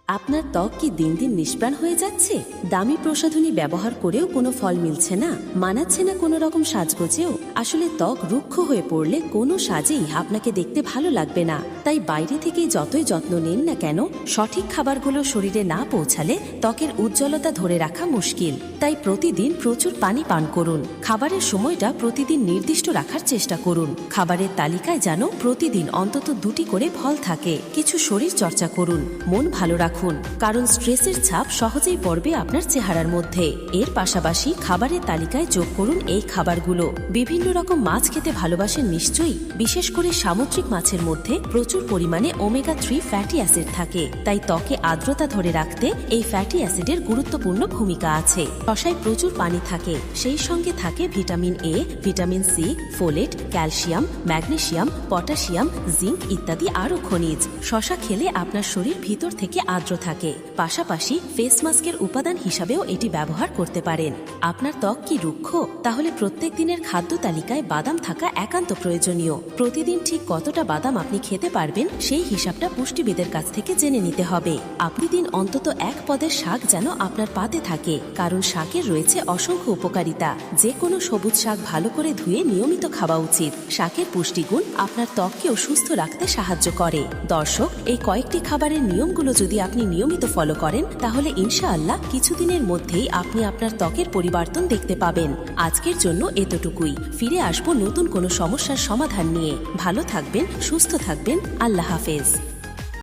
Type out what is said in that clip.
আপনার ত্বক কি দিন দিন নিষ্প্রাণ হয়ে যাচ্ছে? দামি প্রসাধনী ব্যবহার করেও কোনো ফল মিলছে না, মানাচ্ছে না কোনো রকম সাজগোজেও। আসলে ত্বক রুক্ষ হয়ে পড়লে কোনো সাজেই আপনাকে দেখতে ভালো লাগবে না। তাই বাইরে থেকে যতই যত্ন নেন না কেন, সঠিক খাবারগুলো শরীরে না পৌঁছালে ত্বকের উজ্জ্বলতা ধরে রাখা মুশকিল। তাই প্রতিদিন প্রচুর পানি পান করুন। খাবারের সময়টা প্রতিদিন নির্দিষ্ট রাখার চেষ্টা করুন। খাবারের তালিকায় যেন প্রতিদিন অন্তত 2টি করে ফল থাকে। কিছু শরীর চর্চা করুন, মন ভালো রাখুন, কারণ স্ট্রেসের ছাপ সহজেই পড়বে আপনার চেহারার মধ্যে। এর পাশাপাশি খাবারের তালিকায় যোগ করুন এই খাবারগুলো। বিভিন্ন রকম মাছ খেতে ভালোবাসেন নিশ্চয়ই। বিশেষ করে সামুদ্রিক মাছের মধ্যে প্রচুর পরিমাণে ওমেগা 3 ফ্যাটি অ্যাসিড থাকে, তাই ত্বকে আর্দ্রতা ধরে রাখতে এই ফ্যাটি অ্যাসিডের গুরুত্বপূর্ণ ভূমিকা আছে। শসায় প্রচুর পানি থাকে, সেই সঙ্গে থাকে vitamin A, vitamin C, folate, calcium, magnesium, potassium, zinc ইত্যাদি আরও খনিজ। শসা খেলে আপনার শরীর ভিতর থেকে আর্দ্র থাকে। পাশাপাশি ফেস মাস্কের উপাদান হিসাবেও এটি ব্যবহার করতে পারেন। আপনার ত্বক কি রুক্ষ? তাহলে প্রত্যেক দিনের খাদ্য তালিকায় বাদাম থাকা একান্ত প্রয়োজনীয়। প্রতিদিন ঠিক কতটা বাদাম আপনি খেতে পারবেন সেই হিসাবটা পুষ্টিবিদের কাছ থেকে জেনে নিতে হবে। আপনি দিন অন্তত 1 পদের শাক যেন আপনার পাতে থাকে, কারণ শাকের রয়েছে অসংখ্য উপকারিতা। যে কোনো সবুজ শাক ভালো করে ধুয়ে নিয়মিত খাওয়া উচিত। শাকের পুষ্টিগুণ আপনার ত্বককেও সুস্থ রাখতে সাহায্য করে। দর্শক, এই কয়েকটি খাবারের নিয়মগুলো যদি আপনি নিয়মিত ফলো করেন, তাহলে ইনশাআল্লাহ কিছুদিনের মধ্যেই আপনি আপনার ত্বকের পরিবর্তন দেখতে পাবেন। আজকের জন্য এতটুকুই। ফিরে আসবো নতুন কোনো সমস্যার সমাধান নিয়ে। ভালো থাকবেন, সুস্থ থাকবেন। আল্লাহ হাফেজ।